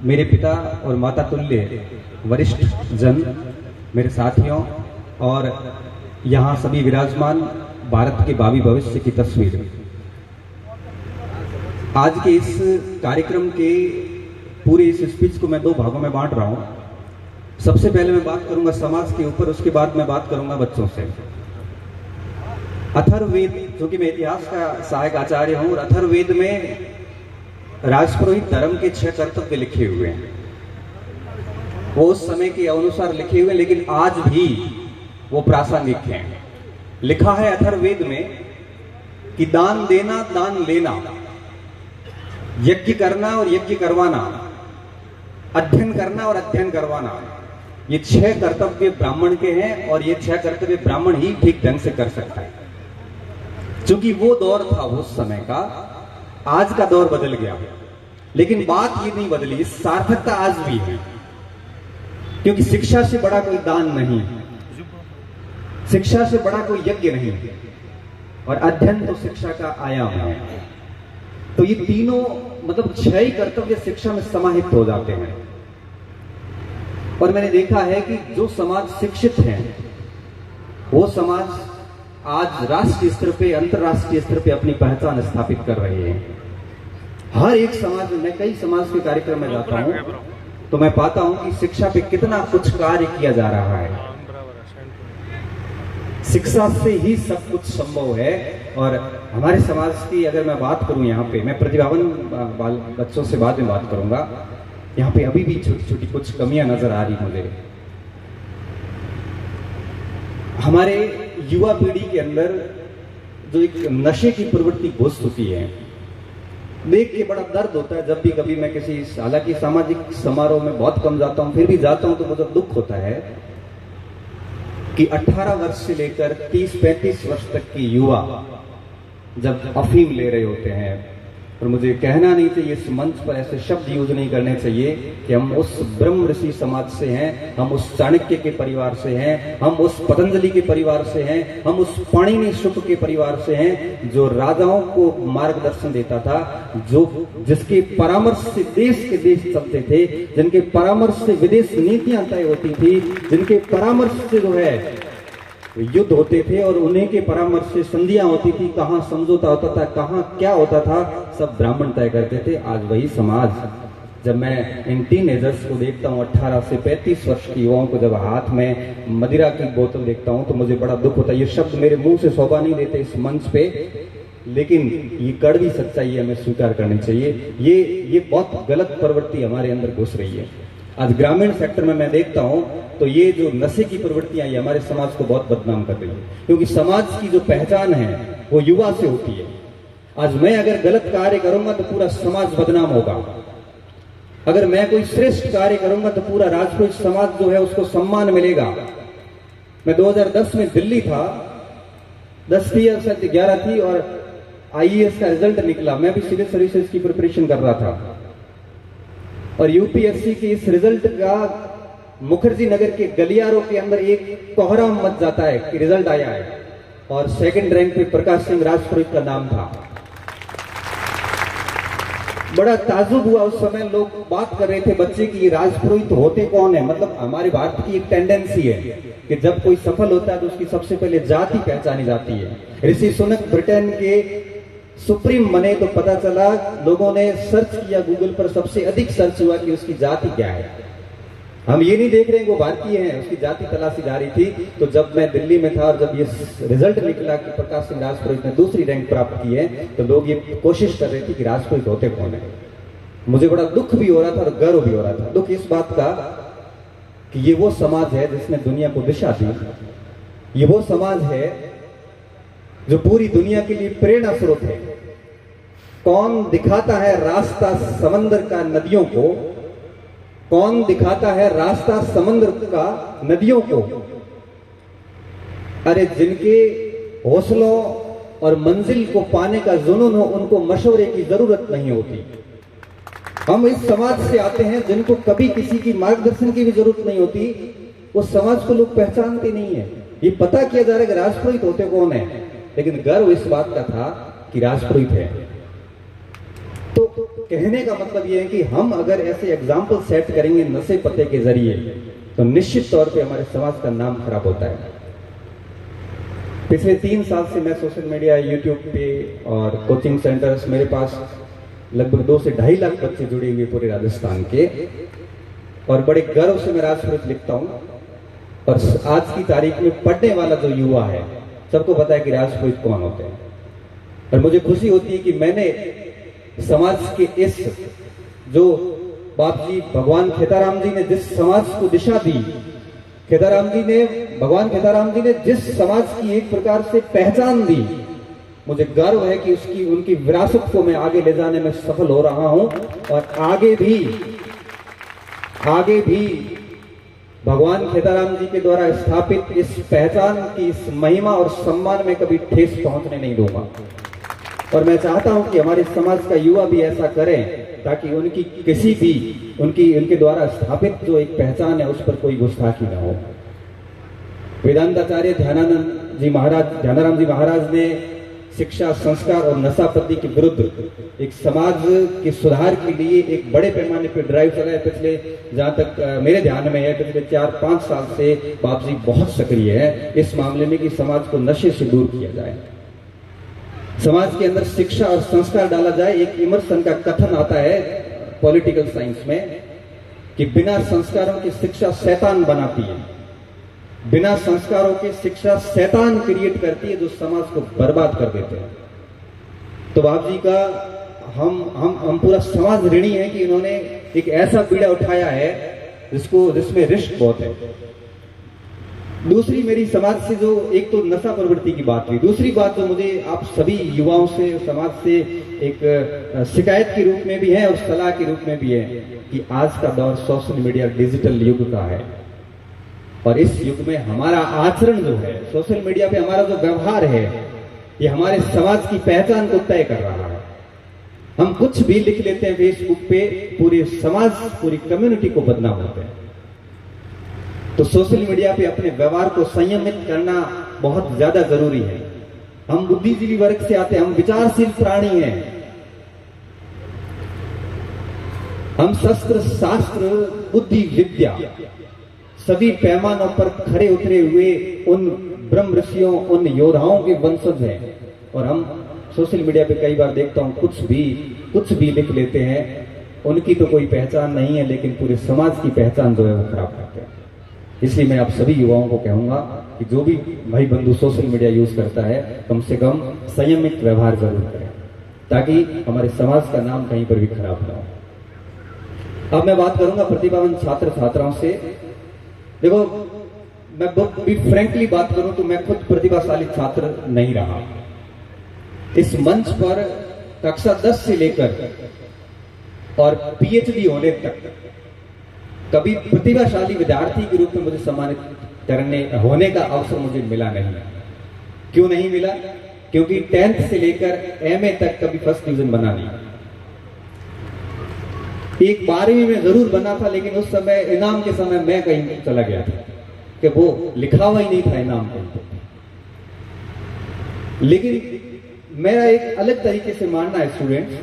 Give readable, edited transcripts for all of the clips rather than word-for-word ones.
मेरे पिता और माता तुल्य वरिष्ठ जन, मेरे साथियों और यहाँ सभी विराजमान भारत के भावी भविष्य की तस्वीर। आज के इस कार्यक्रम के पूरे इस स्पीच को मैं दो भागों में बांट रहा हूँ। सबसे पहले मैं बात करूंगा समाज के ऊपर, उसके बाद मैं बात करूंगा बच्चों से। अथर्ववेद, क्योंकि मैं इतिहास का सहायक आचार्य हूं, और अथर्ववेद में राजपुरोहित धर्म के 6 कर्तव्य लिखे हुए हैं। वो उस समय के अनुसार लिखे हुए, लेकिन आज भी वो प्रासंगिक हैं। लिखा है अथर्ववेद में कि दान देना, दान लेना, यज्ञ करना और यज्ञ करवाना, अध्ययन करना और अध्ययन करवाना, ये 6 कर्तव्य ब्राह्मण के हैं, और ये 6 कर्तव्य ब्राह्मण ही ठीक ढंग से कर सकता है। क्योंकि वो दौर था उस समय का, आज का दौर बदल गया, लेकिन बात ये नहीं बदली, सार्थकता आज भी है। क्योंकि शिक्षा से बड़ा कोई दान नहीं है, शिक्षा से बड़ा कोई यज्ञ नहीं है, और अध्ययन तो शिक्षा का आयाम है। तो ये तीनों मतलब 6 ही कर्तव्य शिक्षा में समाहित हो जाते हैं। और मैंने देखा है कि जो समाज शिक्षित है वो समाज आज राष्ट्रीय स्तर पे, अंतरराष्ट्रीय स्तर पे अपनी पहचान स्थापित कर रहे हैं। हर एक समाज में, मैं कई समाज के कार्यक्रम में जाता हूं तो मैं पाता हूं कि शिक्षा पे कितना कुछ कार्य किया जा रहा है। शिक्षा से ही सब कुछ संभव है। और हमारे समाज की अगर मैं बात करूं, यहाँ पे मैं प्रतिभावान बच्चों से बाद में बात करूंगा, यहाँ पे अभी भी छोटी छोटी कुछ कमियां नजर आ रही मुझे। हमारे युवा पीढ़ी के अंदर जो एक नशे की प्रवृत्ति घुस चुकी है, देख के बड़ा दर्द होता है। जब भी कभी मैं किसी, हालांकि सामाजिक समारोह में बहुत कम जाता हूं, फिर भी जाता हूं तो मुझे दुख होता है कि 18 वर्ष से लेकर 30-35 वर्ष तक की युवा जब अफीम ले रहे होते हैं, और मुझे कहना नहीं चाहिए, इस मंच पर ऐसे शब्द यूज नहीं करने चाहिए कि हम उस ब्रह्म ऋषि समाज से हैं, हम उस चाणक्य के परिवार से हैं, हम उस पतंजलि के परिवार से हैं, हम उस पाणिनि शुक के परिवार से हैं, जो राजाओं को मार्गदर्शन देता था, जो जिसके परामर्श से देश के देश चलते थे, जिनके परामर्श से विदेश नीतियां तय होती थी, जिनके परामर्श से जो है युद्ध होते थे, और उन्हीं के परामर्श से संधियां होती थी, कहां समझौता होता था, कहां क्या होता था, सब ब्राह्मण तय करते थे। आज वही समाज, जब मैं इन टीनेजर्स को देखता हूं, 18 से 35 वर्ष की युवाओं को जब हाथ में मदिरा की बोतल देखता हूं तो मुझे बड़ा दुख होता है। ये शब्द मेरे मुंह से शोभा नहीं देते इस मंच पे, लेकिन ये कड़वी सच्चाई है, हमें स्वीकार करनी चाहिए। ये बहुत गलत प्रवृत्ति हमारे अंदर घुस रही है। आज ग्रामीण सेक्टर में मैं देखता हूं तो ये जो नशे की प्रवृत्तियां ये हमारे समाज को बहुत बदनाम कर रही है, क्योंकि समाज की जो पहचान है वो युवा से होती है। आज मैं अगर गलत कार्य करूंगा तो पूरा समाज बदनाम होगा, अगर मैं कोई श्रेष्ठ कार्य करूंगा तो पूरा राजपूत समाज जो है उसको सम्मान मिलेगा। मैं 2010 में दिल्ली था, 10 थी या 11 थी, और IAS का रिजल्ट निकला। मैं भी सिविल सर्विसेज की प्रिपरेशन कर रहा था, और UPSC के इस रिजल्ट का मुखर्जी नगर के गलियारों के अंदर एक कोहराम मच जाता है कि रिजल्ट आया है, और 2nd रैंक पे प्रकाश सिंह राजपुरोहित का नाम था। बड़ा ताजुब हुआ उस समय, लोग बात कर रहे थे बच्चे की राजपुरोहित होते कौन है। मतलब हमारे भारत की एक टेंडेंसी है कि जब कोई सफल होता है तो उसकी सबसे पहले जाति पहचानी जाती है। ऋषि सुनक ब्रिटेन के सुप्रीम बने तो पता चला, लोगों ने सर्च किया गूगल पर, सबसे अधिक सर्च हुआ कि उसकी जाति क्या है। हम ये नहीं देख रहे हैं वो भारतीय है, उसकी जाति तलाशी जा रही थी। तो जब मैं दिल्ली में था और जब ये रिजल्ट निकला कि प्रकाश सिंह राजपुरोहित ने 2री रैंक प्राप्त की है, तो लोग ये कोशिश कर रहे थे कि राजपुरोहित होते कौन है। मुझे बड़ा दुख भी हो रहा था और गर्व भी हो रहा था। दुख इस बात का कि ये वो समाज है जिसने दुनिया को दिशा दी, ये वो समाज है जो पूरी दुनिया के लिए प्रेरणा स्रोत है। कौन दिखाता है रास्ता समंदर का नदियों को, कौन दिखाता है रास्ता समंदर का नदियों को। अरे जिनके हौसलों और मंजिल को पाने का जुनून हो, उनको मशवरे की जरूरत नहीं होती। हम इस समाज से आते हैं जिनको कभी किसी की मार्गदर्शन की भी जरूरत नहीं होती। उस समाज को लोग पहचानते नहीं है। ये पता किया जा रहा है कि राजपुरोहित होते कौन है, लेकिन गर्व इस बात का था कि राजपुरोहित है। तो कहने का मतलब ये है कि हम अगर ऐसे एग्जाम्पल सेट करेंगे नशे पते के जरिए तो निश्चित तौर पे हमारे समाज का नाम खराब होता है। पिछले 3 साल से मैं सोशल मीडिया, यूट्यूब पे और कोचिंग सेंटर्स, मेरे पास लगभग 2 से 2.5 लाख बच्चे जुड़े हुए पूरे राजस्थान के, और बड़े गर्व से मैं राजपुरोहित लिखता हूं। और आज की तारीख में पढ़ने वाला जो युवा है, सबको पता है कि राजपुरोहित कौन होते हैं। और मुझे खुशी होती है कि मैंने समाज के इस, जो बाप जी भगवान खेताराम जी ने जिस समाज को दिशा दी, भगवान खेताराम जी ने जिस समाज की एक प्रकार से पहचान दी, मुझे गर्व है कि उनकी विरासत को मैं आगे ले जाने में सफल हो रहा हूं। और आगे भी भगवान खेताराम जी के द्वारा स्थापित इस पहचान की, इस महिमा और सम्मान में कभी ठेस पहुंचने नहीं दूंगा। और मैं चाहता हूं कि हमारे समाज का युवा भी ऐसा करें, ताकि उनकी किसी भी उनके द्वारा स्थापित जो एक पहचान है उस पर कोई गुस्ताखी न हो। वेदांताचार्य ध्यानाराम जी महाराज ने शिक्षा, संस्कार और नशापति के विरुद्ध एक समाज के सुधार के लिए एक बड़े पैमाने पर ड्राइव चलाया। पिछले, जहां तक मेरे ध्यान में है, पिछले 4-5 साल से बाप जी बहुत सक्रिय है इस मामले में कि समाज को नशे से दूर किया जाए, समाज के अंदर शिक्षा और संस्कार डाला जाए। एक इमर्सन का कथन आता है पॉलिटिकल साइंस में कि बिना संस्कारों की शिक्षा शैतान बनाती है, बिना संस्कारों की शिक्षा शैतान क्रिएट करती है जो समाज को बर्बाद कर देते हैं। तो बाप जी का हम पूरा समाज ऋणी है कि इन्होंने एक ऐसा पीड़ा उठाया है जिसमें रिस्क बहुत है। दूसरी मेरी समाज से जो, एक तो नशा प्रवृत्ति की बात हुई, दूसरी बात जो मुझे आप सभी युवाओं से, समाज से एक शिकायत के रूप में भी है और सलाह के रूप में भी है कि आज का दौर सोशल मीडिया, डिजिटल युग का है। और इस युग में हमारा आचरण जो है, सोशल मीडिया पे हमारा जो व्यवहार है, ये हमारे समाज की पहचान को तय कर रहा है। हम कुछ भी लिख लेते हैं फेसबुक पे, पूरे समाज, पूरी कम्युनिटी को बदनाम होते हैं। तो सोशल मीडिया पे अपने व्यवहार को संयमित करना बहुत ज्यादा जरूरी है। हम बुद्धिजीवी वर्ग से आते हैं, हम विचारशील प्राणी हैं, हम शस्त्र, शास्त्र, बुद्धि, विद्या सभी पैमानों पर खरे उतरे हुए उन ब्रह्म ऋषियों, उन योद्धाओं के वंशज हैं। और हम सोशल मीडिया पे कई बार देखता हूं कुछ भी लिख लेते हैं, उनकी तो कोई पहचान नहीं है, लेकिन पूरे समाज की पहचान जो है वो खराब करते हैं। इसलिए मैं आप सभी युवाओं को कहूंगा कि जो भी भाई बंधु सोशल मीडिया यूज करता है, कम से कम संयमित व्यवहार जरूर करें, ताकि हमारे समाज का नाम कहीं पर भी खराब ना हो। अब मैं बात करूंगा प्रतिभावान छात्र छात्राओं से। देखो, मैं बहुत भी फ्रैंकली बात करूं तो मैं खुद प्रतिभाशाली छात्र नहीं रहा। इस मंच पर कक्षा 10 से लेकर और पीएचडी होने तक कभी प्रतिभाशाली विद्यार्थी के रूप में मुझे सम्मानित होने का अवसर मुझे मिला नहीं। क्यों नहीं मिला? क्योंकि 10th से लेकर एमए तक कभी फर्स्ट डिवीजन बना नहीं। एक 12वीं में जरूर बना था, लेकिन उस समय इनाम के समय मैं कहीं चला गया था कि वो लिखा हुआ ही नहीं था इनाम कहीं। लेकिन मेरा एक अलग तरीके से मानना है स्टूडेंट्स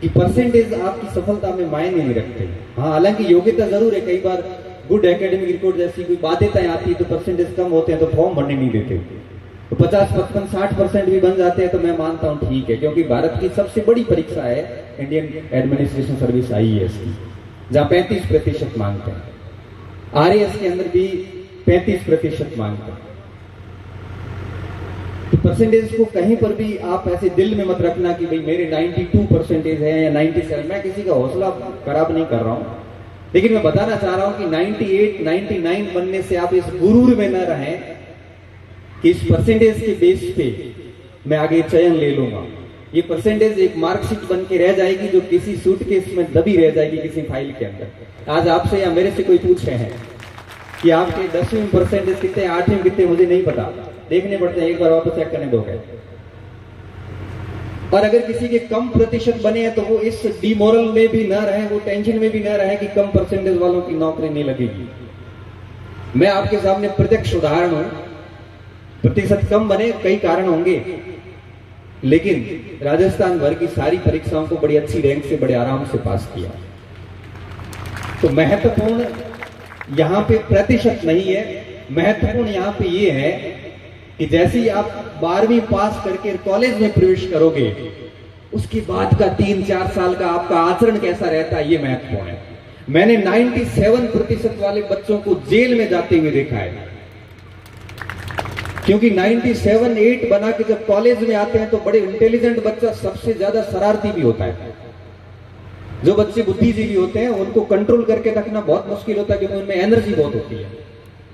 कि परसेंटेज आपकी सफलता में मायने नहीं रखते। हाँ, हालांकि योग्यता जरूर है। कई बार गुड एकेडमिक रिकॉर्ड जैसी कोई बाध्यताएं आती है तो परसेंटेज कम होते हैं तो फॉर्म भरने नहीं देते। तो 50, 55, 60% भी बन जाते हैं तो मैं मानता हूं ठीक है, क्योंकि भारत की सबसे बड़ी परीक्षा है इंडियन एडमिनिस्ट्रेशन सर्विस IAS की, जहां 35% मांगते हैं। RAS के अंदर भी 35% मांगते हैं। तो परसेंटेज को कहीं पर भी आप ऐसे दिल में मत रखना कि भाई मेरे 92% है या 97। मैं किसी का हौसला खराब नहीं कर रहा हूं, लेकिन मैं बताना चाह रहा हूं कि 98, 99 बनने से आप इस गुरूर में न रहें कि इस परसेंटेज के बेस पे मैं आगे चयन ले लूंगा। ये परसेंटेज एक मार्कशीट बन के रह जाएगी जो किसी सूटकेस में दबी रह जाएगी किसी फाइल के अंदर। आज आपसे या मेरे से कोई पूछ रहे हैं कि आपके 10वीं परसेंटेज कितने, 8वीं कितने, मुझे नहीं पता, देखने पड़ते हैं, एक बार वापस चेक करने दोगे। और अगर किसी के कम प्रतिशत बने हैं तो वो इस डिमोरल में भी न रहे, वो टेंशन में भी न रहे कि कम परसेंटेज वालों की नौकरी नहीं लगेगी। मैं आपके सामने प्रत्यक्ष उदाहरण हूं। प्रतिशत कम बने, कई कारण होंगे। लेकिन राजस्थान भर की सारी परीक्षाओं को बड़ी अच्छी रैंक से बड़े आराम से पास किया। तो महत्वपूर्ण यहाँ पे प्रतिशत नहीं है, महत्वपूर्ण यहाँ पे ये है कि जैसे ही आप 12वीं पास करके कॉलेज में प्रवेश करोगे, उसके बाद का 3-4 साल का आपका आचरण कैसा रहता है, ये महत्वपूर्ण है। मैंने 97% वाले बच्चों को जेल में जाते हुए देखा है, क्योंकि 97-8 बना के जब कॉलेज में आते हैं तो बड़े इंटेलिजेंट बच्चा सबसे ज्यादा शरारती भी होता है। जो बच्चे बुद्धिजीवी होते हैं उनको कंट्रोल करके रखना बहुत मुश्किल होता है, क्योंकि उनमें एनर्जी बहुत होती है।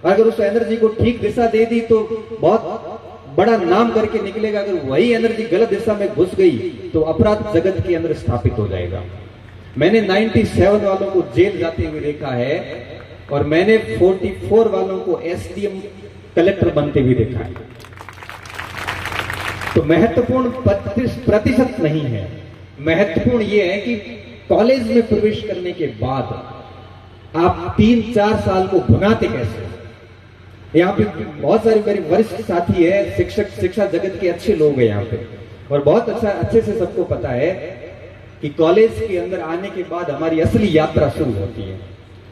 अगर उस एनर्जी को ठीक दिशा दे दी तो बहुत बड़ा नाम करके निकलेगा। अगर वही एनर्जी गलत दिशा में घुस गई तो अपराध जगत के अंदर स्थापित हो जाएगा। मैंने 97 वालों को जेल जाते हुए देखा है और मैंने 44 वालों को एसडीएम कलेक्टर बनते हुए देखा है। तो महत्वपूर्ण प्रतिशत नहीं है, महत्वपूर्ण यह है कि कॉलेज में प्रवेश करने के बाद आप 3-4 साल को भुनाते कैसे। यहाँ पे बहुत सारे मेरे वरिष्ठ साथी है, शिक्षक, शिक्षा जगत के अच्छे लोग हैं यहाँ पे, और बहुत अच्छे से सबको पता है कि कॉलेज के अंदर आने के बाद हमारी असली यात्रा शुरू होती है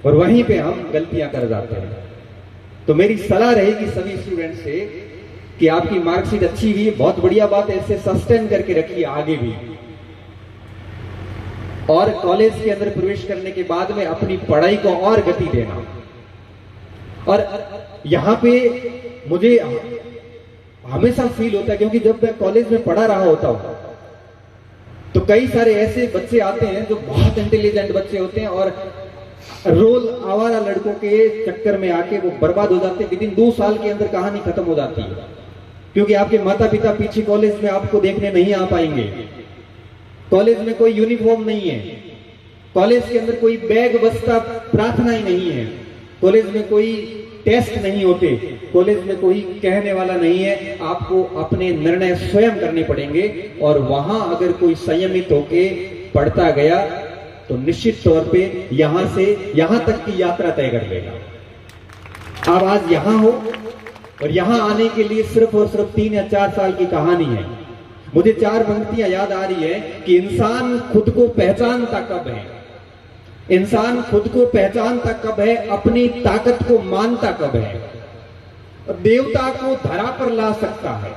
और वहीं पे हम गलतियां कर जाते हैं। तो मेरी सलाह रहेगी सभी स्टूडेंट से कि आपकी मार्कशीट अच्छी हुई, बहुत बढ़िया बात है, इसे सस्टेन करके रखिए आगे भी। और कॉलेज के अंदर प्रवेश करने के बाद में अपनी पढ़ाई को और गति देना। और यहां पे मुझे हमेशा फील होता है, क्योंकि जब मैं कॉलेज में पढ़ा रहा होता हूं तो कई सारे ऐसे बच्चे आते हैं जो बहुत इंटेलिजेंट बच्चे होते हैं और रोल आवारा लड़कों के चक्कर में आके वो बर्बाद हो जाते हैं। विदिन 2 साल के अंदर कहानी खत्म हो जाती है, क्योंकि आपके माता पिता पीछे कॉलेज में आपको देखने नहीं आ पाएंगे। कॉलेज में कोई यूनिफॉर्म नहीं है, कॉलेज के अंदर कोई बैग बस्ता प्रार्थना ही नहीं है, कॉलेज में कोई टेस्ट नहीं होते, कॉलेज में कोई कहने वाला नहीं है। आपको अपने निर्णय स्वयं करने पड़ेंगे और वहां अगर कोई संयमित होके पढ़ता गया तो निश्चित तौर पे यहां से यहां तक की यात्रा तय कर लेगा। आप आज यहां हो और यहां आने के लिए सिर्फ और सिर्फ 3 या 4 साल की कहानी है। मुझे 4 पंक्तियां याद आ रही है कि इंसान खुद को पहचानता कब है, इंसान खुद को पहचानता कब है, अपनी ताकत को मानता कब है। देवता को धरा पर ला सकता है,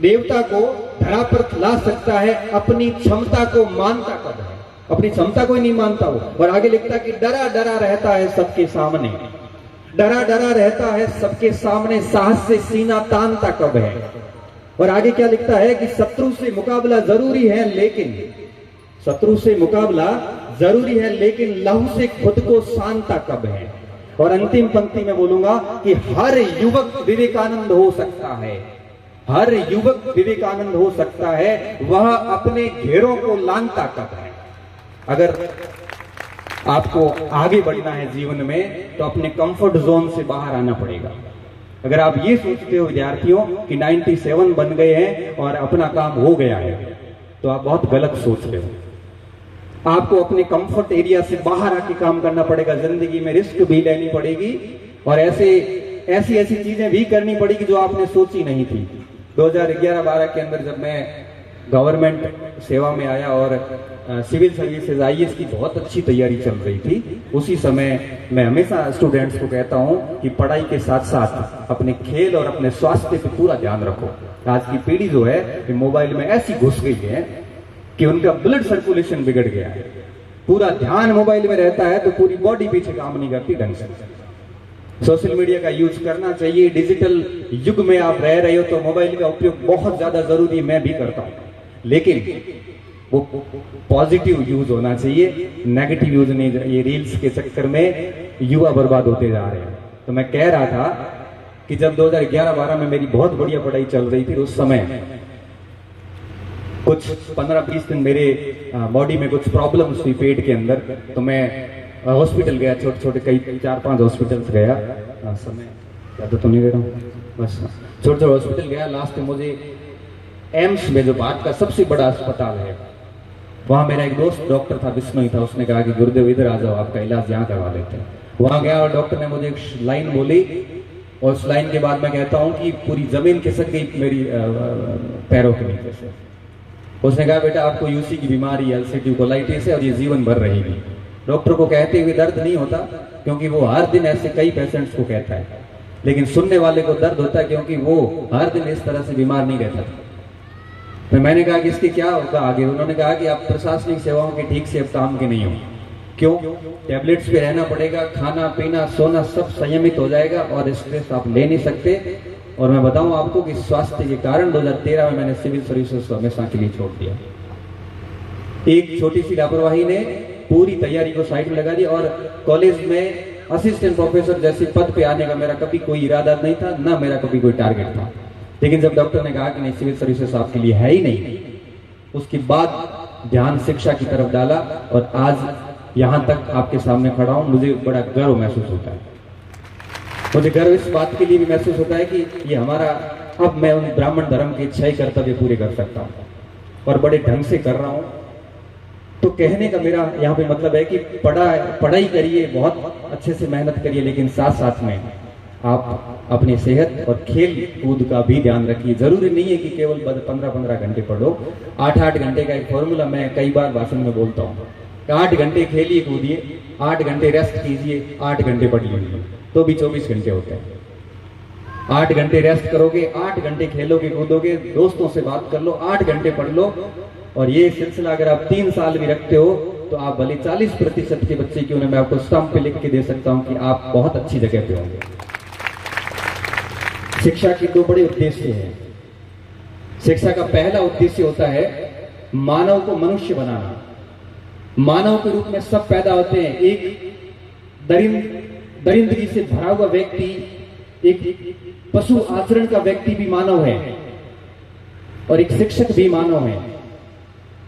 देवता को धरा पर ला सकता है, अपनी क्षमता को मानता कब है, अपनी क्षमता को ही नहीं मानता हो। और आगे लिखता कि डरा डरा रहता है सबके सामने, डरा डरा रहता है सबके सामने, साहस से सीना तानता कब है। और आगे क्या लिखता है कि शत्रु से मुकाबला जरूरी है, लेकिन शत्रु से मुकाबला जरूरी है, लेकिन लहू से खुद को शांता कब है। और अंतिम पंक्ति में बोलूंगा कि हर युवक विवेकानंद हो सकता है, हर युवक विवेकानंद हो सकता है, वह अपने घेरों को लांघता कब है। अगर आपको आगे बढ़ना है जीवन में तो अपने कंफर्ट जोन से बाहर आना पड़ेगा। अगर आप ये सोचते हो विद्यार्थियों कि 97 बन गए हैं और अपना काम हो गया है, तो आप बहुत गलत सोच रहे हो। आपको अपने कंफर्ट एरिया से बाहर आके काम करना पड़ेगा, जिंदगी में रिस्क भी लेनी पड़ेगी और ऐसी चीजें भी करनी पड़ेगी जो आपने सोची नहीं थी। 2011-12 के अंदर जब मैं गवर्नमेंट सेवा में आया और सिविल सर्विसेज IAS की बहुत अच्छी तैयारी चल रही थी, उसी समय मैं हमेशा स्टूडेंट्स को कहता हूं कि पढ़ाई के साथ साथ अपने खेल और अपने स्वास्थ्य पे पूरा ध्यान रखो। आज की पीढ़ी जो है मोबाइल में ऐसी घुस गई है कि उनका ब्लड सर्कुलेशन बिगड़ गया है, पूरा ध्यान मोबाइल में रहता है तो पूरी बॉडी पीछे काम नहीं करती ढंग से। सोशल मीडिया का यूज करना चाहिए, डिजिटल युग में आप रह रहे हो तो मोबाइल का उपयोग बहुत ज्यादा जरूरी, मैं भी करता हूं, लेकिन वो पॉजिटिव यूज होना चाहिए, नेगेटिव यूज नहीं। ये रील्स के चक्कर में युवा बर्बाद होते जा रहे हैं। तो मैं कह रहा था कि जब 2011-12 में मेरी बहुत बढ़िया पढ़ाई चल रही थी, उस समय कुछ 15-20 दिन मेरे बॉडी में कुछ प्रॉब्लम्स हुई पेट के अंदर, तो मैं हॉस्पिटल गया, छोटे छोटे कई 4-5 हॉस्पिटल्स गया। समय ज्यादा तो नहीं दे रहा हूँ, बस छोटे छोटे हॉस्पिटल गया। लास्ट में मुझे एम्स में जो भारत का सबसे बड़ा अस्पताल है, वहां मेरा एक दोस्त डॉक्टर था, विष्णु था, उसने कहा कि गुरुदेव इधर आ जाओ, आपका इलाज यहाँ करवा लेते हैं। वहां गया और डॉक्टर ने मुझे एक लाइन बोली और उस लाइन के बाद मैं कहता हूँ कि पूरी जमीन खिसक गई मेरी पैरों के नीचे से। उसने कहा बेटा आपको यूसी की बीमारी अल्सरेटिव कोलाइटिस है और ये जीवन भर रहेगी। डॉक्टर को कहते हुए दर्द नहीं होता क्योंकि वो हर दिन ऐसे कई पेशेंट्स को कहता है, लेकिन सुनने वाले को दर्द होता है क्योंकि वो हर दिन इस तरह से बीमार नहीं रहता। तो मैंने कहा कि इसके क्या होगा आगे। उन्होंने कहा कि आप प्रशासनिक सेवाओं के ठीक से अब काम के नहीं हो। क्यों? टैबलेट्स पे रहना पड़ेगा, खाना पीना सोना सब संयमित हो जाएगा और स्ट्रेस आप ले नहीं सकते। और मैं बताऊं आपको कि स्वास्थ्य के कारण 2013 में मैंने सिविल सर्विसेज को हमेशा के लिए छोड़ दिया। एक छोटी सी लापरवाही ने पूरी तैयारी को साइड में लगा दिया और कॉलेज में असिस्टेंट प्रोफेसर जैसे पद पे आने का मेरा कभी कोई इरादा नहीं था, ना मेरा कभी कोई टारगेट था। लेकिन जब डॉक्टर ने कहा कि नहीं सिविल सर्विसेज आपके लिए है ही नहीं, उसके बाद ध्यान शिक्षा की तरफ डाला और आज यहां तक आपके सामने खड़ा हूं। मुझे बड़ा गर्व महसूस होता है। मुझे गर्व इस बात के लिए भी महसूस होता है कि ये हमारा, अब मैं उन ब्राह्मण धर्म के 6 कर्तव्य पूरे कर सकता हूं और बड़े ढंग से कर रहा हूं। तो कहने का मेरा यहाँ पे मतलब है कि पढ़ाई करिए, बहुत अच्छे से मेहनत करिए, लेकिन साथ साथ में आप अपनी सेहत और खेल कूद का भी ध्यान रखिए। जरूरी नहीं है कि केवल 15-15 घंटे पढ़ो। 8-8 घंटे का एक फॉर्मूला मैं कई बार भाषण में बोलता हूँ। 8 घंटे खेलिए कूदिए, 8 घंटे रेस्ट कीजिए, 8 घंटे पढ़ लीजिए, तो भी 24 घंटे होते हैं। 8 घंटे रेस्ट करोगे, 8 घंटे खेलोगे कूदोगे, दोस्तों से बात कर लो, 8 घंटे पढ़ लो। और ये सिलसिला अगर आप 3 साल भी रखते हो तो आप भले 40% के बच्चे क्यों ना, मैं आपको स्टंप पे लिख के दे सकता हूं कि आप बहुत अच्छी जगह पे होंगे। शिक्षा के 2 बड़े उद्देश्य हैं। शिक्षा का पहला उद्देश्य होता है मानव को मनुष्य बनाना। मानव के रूप में सब पैदा होते हैं। एक दरिंदगी से भरा हुआ व्यक्ति, एक पशु आचरण का व्यक्ति भी मानव है और एक शिक्षक भी मानव है।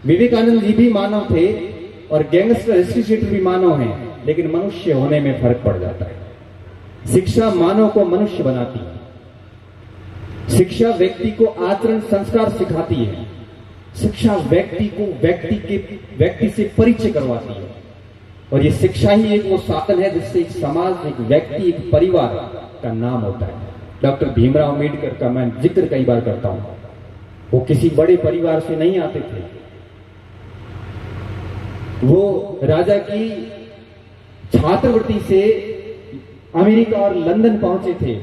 विवेकानंद जी भी मानव थे और गैंगस्टर हिस्ट्री शीटर भी मानव हैं, लेकिन मनुष्य होने में फर्क पड़ जाता है। शिक्षा मानव को मनुष्य बनाती है। शिक्षा व्यक्ति को आचरण संस्कार सिखाती है। शिक्षा व्यक्ति को व्यक्ति से परिचय करवाती है। और ये शिक्षा ही एक वो साधन है जिससे एक समाज, एक व्यक्ति, एक परिवार का नाम होता है। डॉक्टर भीमराव अम्बेडकर का मैं जिक्र कई बार करता हूं। वो किसी बड़े परिवार से नहीं आते थे। वो राजा की छात्रवृत्ति से अमेरिका और लंदन पहुंचे थे।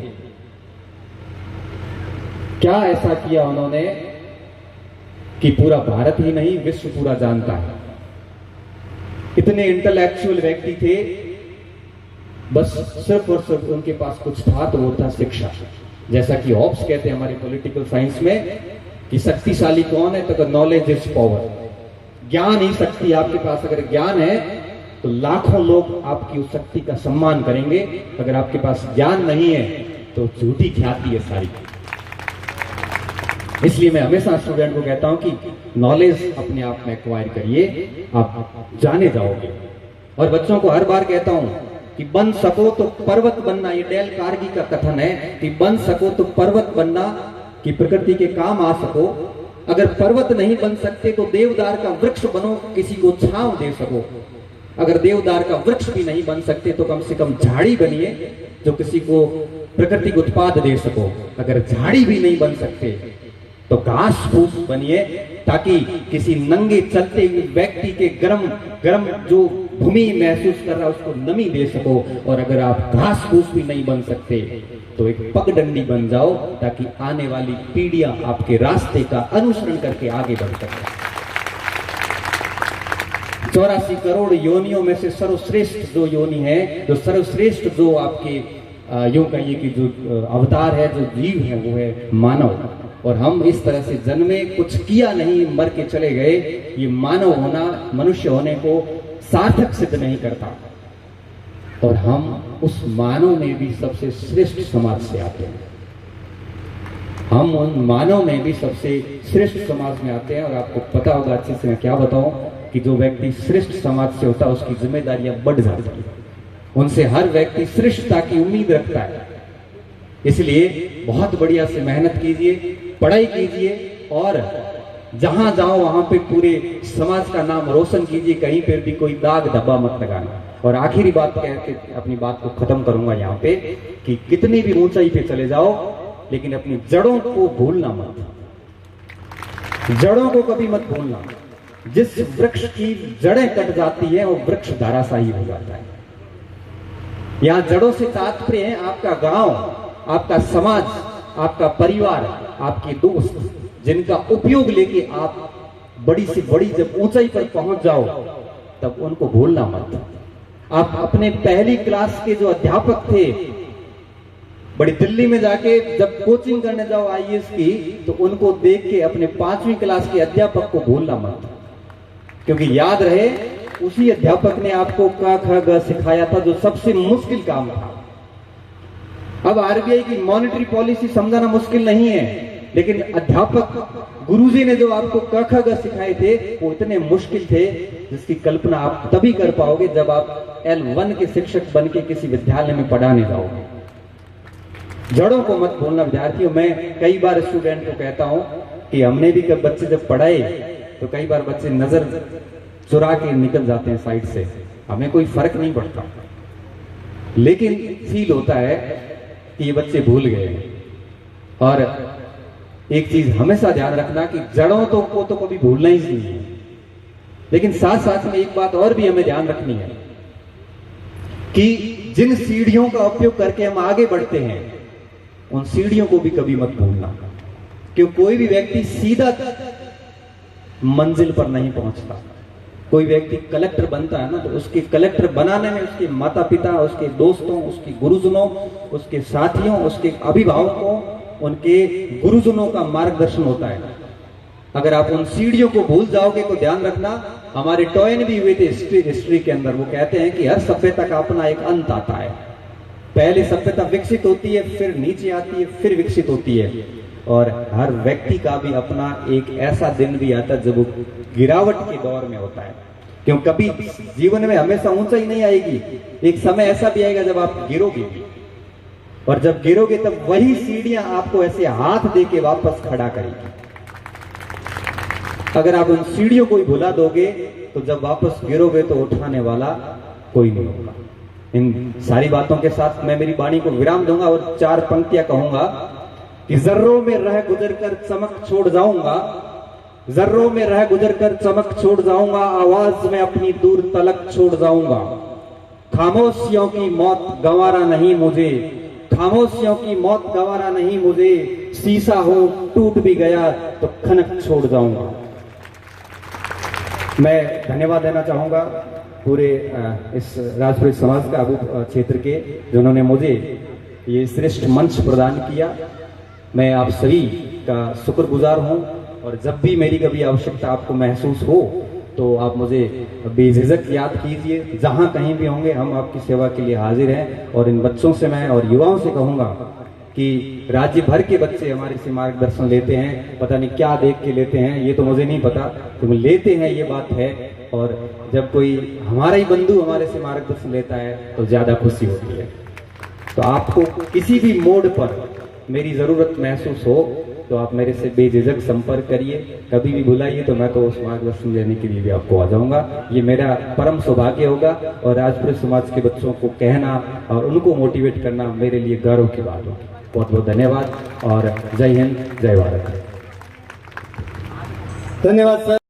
क्या ऐसा किया उन्होंने कि पूरा भारत ही नहीं विश्व पूरा जानता है। इतने इंटेलेक्चुअल व्यक्ति थे, बस सिर्फ और सिर्फ उनके पास कुछ था तो वो था शिक्षा। जैसा कि हॉब्स कहते हैं हमारे पॉलिटिकल साइंस में कि शक्तिशाली कौन है, तो नॉलेज इज पावर। ज्ञान ही शक्ति। आपके पास अगर ज्ञान है तो लाखों लोग आपकी उस शक्ति का सम्मान करेंगे। अगर आपके पास ज्ञान नहीं है तो झूठी ख्याति है सारी। इसलिए मैं हमेशा स्टूडेंट को कहता हूं कि नॉलेज अपने आप में एक्वायर करिए, आप जाने जाओगे। और बच्चों को हर बार कहता हूं कि बन सको तो पर्वत बनना। ये डेल कार्गी का कथन है कि बन सको तो पर्वत बनना, कि प्रकृति के काम आ सको। अगर पर्वत नहीं बन सकते तो देवदार का वृक्ष बनो, किसी को छांव दे सको। अगर देवदार का वृक्ष भी नहीं बन सकते तो कम से कम झाड़ी बनिए जो किसी को प्राकृतिक उत्पाद दे सको। अगर झाड़ी भी नहीं बन सकते तो घास फूस बनिए ताकि किसी नंगे चलते हुए व्यक्ति के गरम जो भूमि महसूस कर रहा है उसको नमी दे सको। और अगर आप घास फूस भी नहीं बन सकते तो एक पगडंडी बन जाओ ताकि आने वाली पीढ़ियां आपके रास्ते का अनुसरण करके आगे बढ़ सके। 84 करोड़ योनियों में से सर्वश्रेष्ठ जो योनि है, जो सर्वश्रेष्ठ जो आपके यूं कहिए कि जो अवतार है, जो जीव है, वो है मानव। और हम इस तरह से जन्मे, कुछ किया नहीं, मर के चले गए। ये मानव होना, मनुष्य होने को सार्थक सिद्ध नहीं करता। और हम उस मानव में भी सबसे श्रेष्ठ समाज से आते हैं। हम उन मानव में भी सबसे श्रेष्ठ समाज में आते हैं। और आपको पता होगा अच्छे से मैं क्या बताऊं कि जो व्यक्ति श्रेष्ठ समाज से होता है उसकी जिम्मेदारियां बढ़ जाती है। उनसे हर व्यक्ति श्रेष्ठता की उम्मीद रखता है। इसलिए बहुत बढ़िया से मेहनत कीजिए, पढ़ाई कीजिए और जहां जाओ वहां पे पूरे समाज का नाम रोशन कीजिए। कहीं पर भी कोई दाग धब्बा मत लगाना। और आखिरी बात कह के अपनी बात को खत्म करूंगा यहाँ पे कि कितनी भी ऊंचाई पे चले जाओ लेकिन अपनी जड़ों को भूलना मत। जड़ों को कभी मत भूलना। जिस वृक्ष की जड़ें कट जाती है वो वृक्ष धराशायी हो जाता है। यहां जड़ों से तात्पर्य है आपका गांव, आपका समाज, आपका परिवार, आपके दोस्त, जिनका उपयोग लेके आप बड़ी से बड़ी जब ऊंचाई पर पहुंच जाओ तब उनको भूलना मत। आप अपने पहली क्लास के जो अध्यापक थे, बड़ी दिल्ली में जाके जब कोचिंग करने जाओ आईएएस की, तो उनको देख के अपने 5वीं क्लास के अध्यापक को भूलना मत, क्योंकि याद रहे उसी अध्यापक ने आपको क ख ग सिखाया था, जो सबसे मुश्किल काम था। अब आरबीआई की मॉनेटरी पॉलिसी समझाना मुश्किल नहीं है, लेकिन अध्यापक गुरुजी ने जो आपको क ख ग सिखाए थे वो इतने मुश्किल थे जिसकी कल्पना आप तभी कर पाओगे जब आप L1 के शिक्षक बन के किसी विद्यालय में पढ़ाने जाओगे। जड़ों को मत भूलना विद्यार्थियों। मैं कई बार स्टूडेंट को कहता हूं कि हमने भी कब बच्चे जब पढ़ाए तो कई बार बच्चे नजर चुरा के निकल जाते हैं साइड से, हमें कोई फर्क नहीं पड़ता, लेकिन फील होता है कि ये बच्चे भूल गए। और एक चीज हमेशा ध्यान रखना कि जड़ों को तो कभी भूलना ही नहीं है, लेकिन साथ साथ में एक बात और भी हमें ध्यान रखनी है कि जिन सीढ़ियों का उपयोग करके हम आगे बढ़ते हैं उन सीढ़ियों को भी कभी मत भूलना, क्योंकि कोई भी व्यक्ति सीधा मंजिल पर नहीं पहुंचता। कोई व्यक्ति कलेक्टर बनता है ना, तो उसके कलेक्टर बनाने में उसके माता पिता, उसके दोस्तों, उसके गुरुजनों, उसके साथियों, उसके अभिभावकों, उनके गुरुजनों का मार्गदर्शन होता है। अगर आप उन सीढ़ियों को भूल जाओगे तो ध्यान रखना, हमारे टॉयन भी हुए थे हिस्ट्री के अंदर। वो कहते हैं कि हर सभ्यता का अपना एक अंत आता है। पहले सभ्यता विकसित होती है, फिर नीचे आती है, फिर विकसित होती है। और हर व्यक्ति का भी अपना एक ऐसा दिन भी आता है जब वो गिरावट के दौर में होता है, क्योंकि कभी जीवन में हमेशा ऊंचाई नहीं आएगी। एक समय ऐसा भी आएगा जब आप गिरोगे, और जब गिरोगे तब वही सीढ़ियां आपको ऐसे हाथ दे के वापस खड़ा करेगी। अगर आप उन सीढ़ियों को ही भुला दोगे तो जब वापस गिरोगे तो उठाने वाला कोई नहीं होगा। इन सारी बातों के साथ मैं मेरी वाणी को विराम दूंगा और 4 पंक्तियां कहूंगा कि जर्रों में रह गुजर कर चमक छोड़ जाऊंगा, जर्रों में रह गुजर कर चमक छोड़ जाऊंगा, आवाज में अपनी दूर तलक छोड़ जाऊंगा। खामोशियों की मौत गंवारा नहीं मुझे, खामोशियों की मौत गंवारा नहीं मुझे, शीशा हो टूट भी गया तो खनक छोड़ जाऊंगा। मैं धन्यवाद देना चाहूंगा पूरे इस राजपुरोहित समाज का अबू क्षेत्र के, जिन्होंने मुझे ये श्रेष्ठ मंच प्रदान किया। मैं आप सभी का शुक्रगुजार हूं, और जब भी मेरी कभी आवश्यकता आपको महसूस हो तो आप मुझे बेझिझक याद कीजिए। जहां कहीं भी होंगे हम आपकी सेवा के लिए हाजिर हैं। और इन बच्चों से मैं और युवाओं से कहूंगा कि राज्य भर के बच्चे हमारे से मार्गदर्शन लेते हैं, पता नहीं क्या देख के लेते हैं, ये तो मुझे नहीं पता, तो लेते हैं ये बात है। और जब कोई हमारा ही बंधु हमारे से मार्गदर्शन लेता है तो ज्यादा खुशी होती है। तो आपको किसी भी मोड पर मेरी जरूरत महसूस हो तो आप मेरे से बेझिझक संपर्क करिए, कभी भी बुलाइए तो मैं तो उस मार्गदर्शन लेने के लिए भी आपको आ जाऊंगा। ये मेरा परम सौभाग्य होगा, और राजपुर समाज के बच्चों को कहना और उनको मोटिवेट करना मेरे लिए गौरव की बात होगी। बहुत बहुत धन्यवाद और जय हिंद, जय भारत। धन्यवाद सर।